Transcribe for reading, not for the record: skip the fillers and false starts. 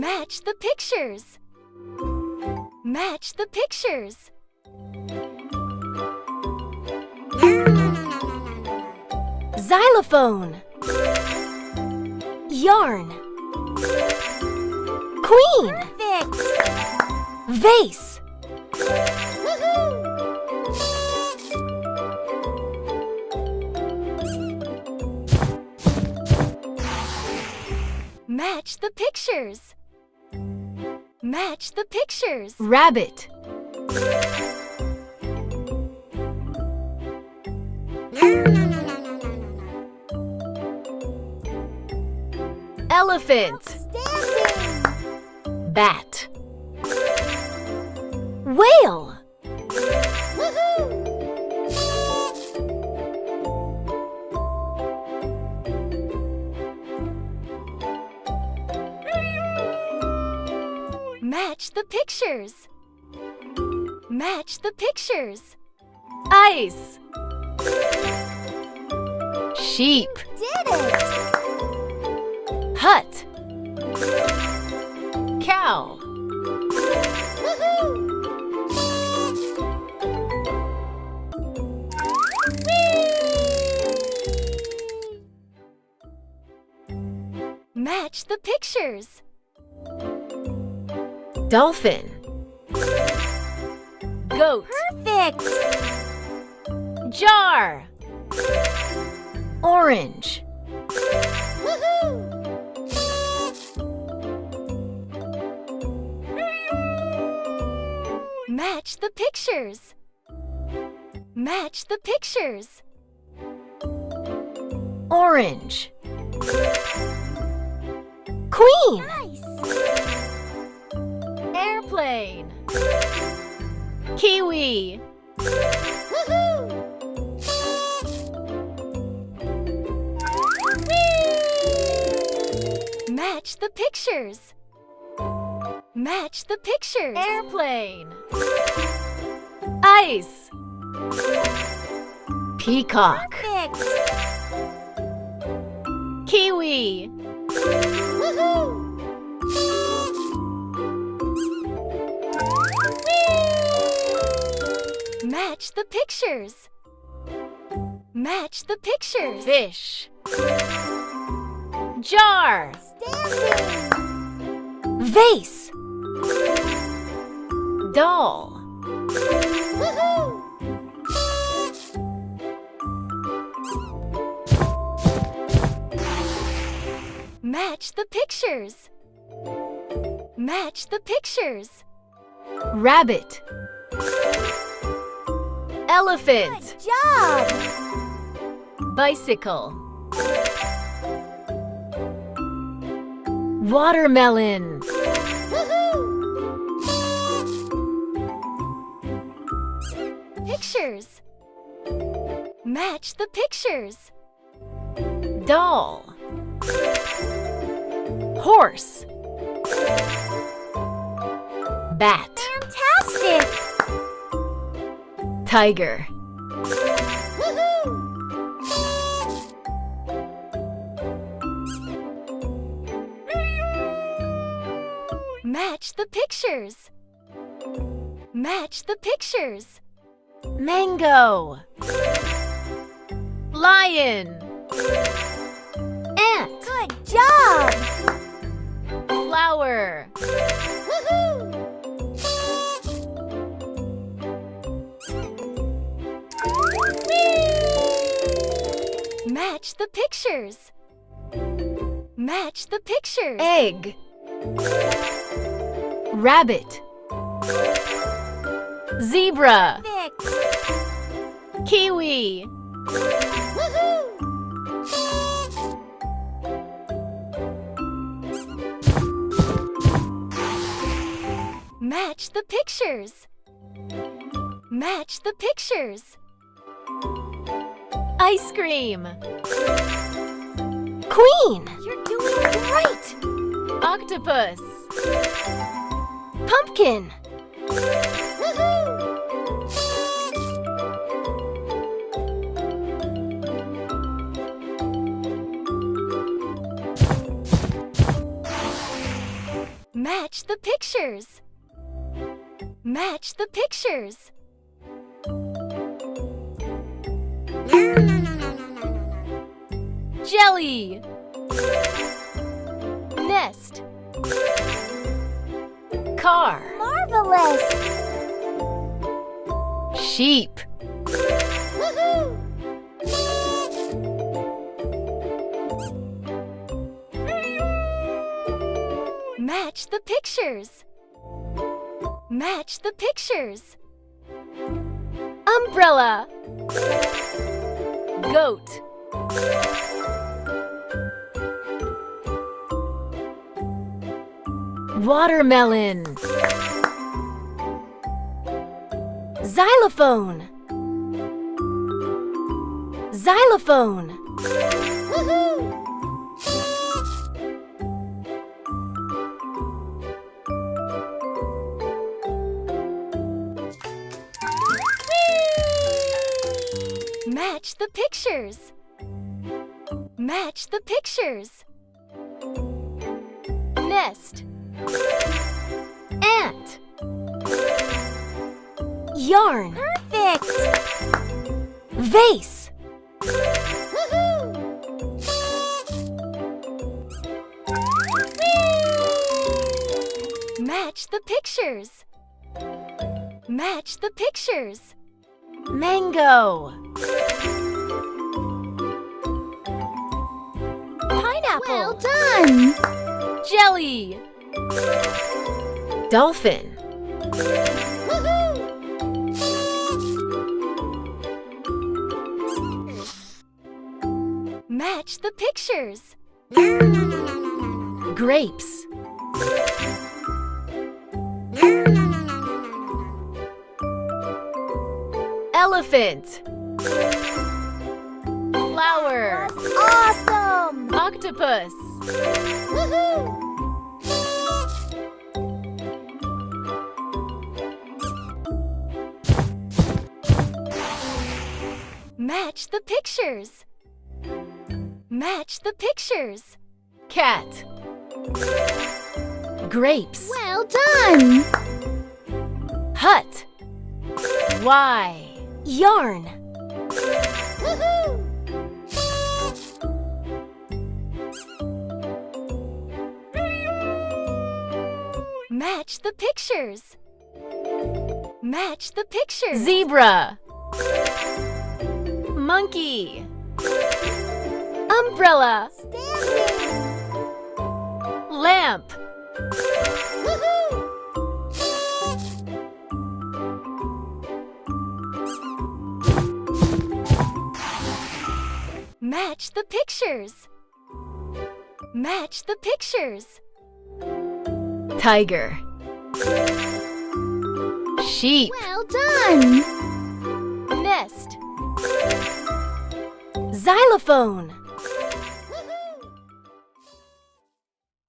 Match the pictures. Match the pictures. Xylophone. Yarn. Queen. Perfect! Vase. Match the pictures. Match the pictures. Rabbit. Elephant. Outstanding! Bat. Whale. Match the pictures. Match the pictures. Ice. Sheep. Did it! Hut. Cow. Match the pictures. Dolphin. Goat. Perfect! Jar. Orange. Match the pictures. Match the pictures. Orange. Queen. Nice! Airplane. Kiwi. Match the pictures. Match the pictures. Airplane. Ice. Peacock. Perfect! Kiwi. Match the pictures. Match the pictures. Fish. Jar. Standing! Vase. Doll. Match the pictures. Match the pictures. Rabbit. Elephant. Good job! Bicycle. Watermelon. Pictures. Match the pictures. Doll. Horse. Bat. Fantastic! Tiger. Match the pictures. Match the pictures. Mango. Lion. Ant. Good job! Flower. Match the pictures. Match the pictures. Egg. Rabbit. Zebra. Perfect! Kiwi. Match the pictures. Match the pictures. Ice cream. Queen. You're doing great! Octopus. Pumpkin. Match the pictures. Match the pictures. Jelly. Nest. Car. Marvelous! Sheep. Woohoo! Match the pictures. Match the pictures. Umbrella. Goat. Watermelon. Xylophone. Xylophone. Woohoo! Match the pictures. Match the pictures. Nest. Ant. Yarn. Perfect! Vase. Woohoo! Match the pictures. Match the pictures. Mango. Pineapple. Well done! Jelly. Dolphin. Woohoo! Match the pictures. Grapes. Elephant. Flower. Awesome! Octopus. Woohoo! Match the pictures. Match the pictures. Cat. Grapes. Well done! Hut. Y. Yarn. Woohoo! Match the pictures. Match the pictures. Zebra. Monkey. Umbrella. Standing! Lamp. Woohoo! Match the pictures. Match the pictures. Tiger. Sheep. Well done! Nest. Xylophone.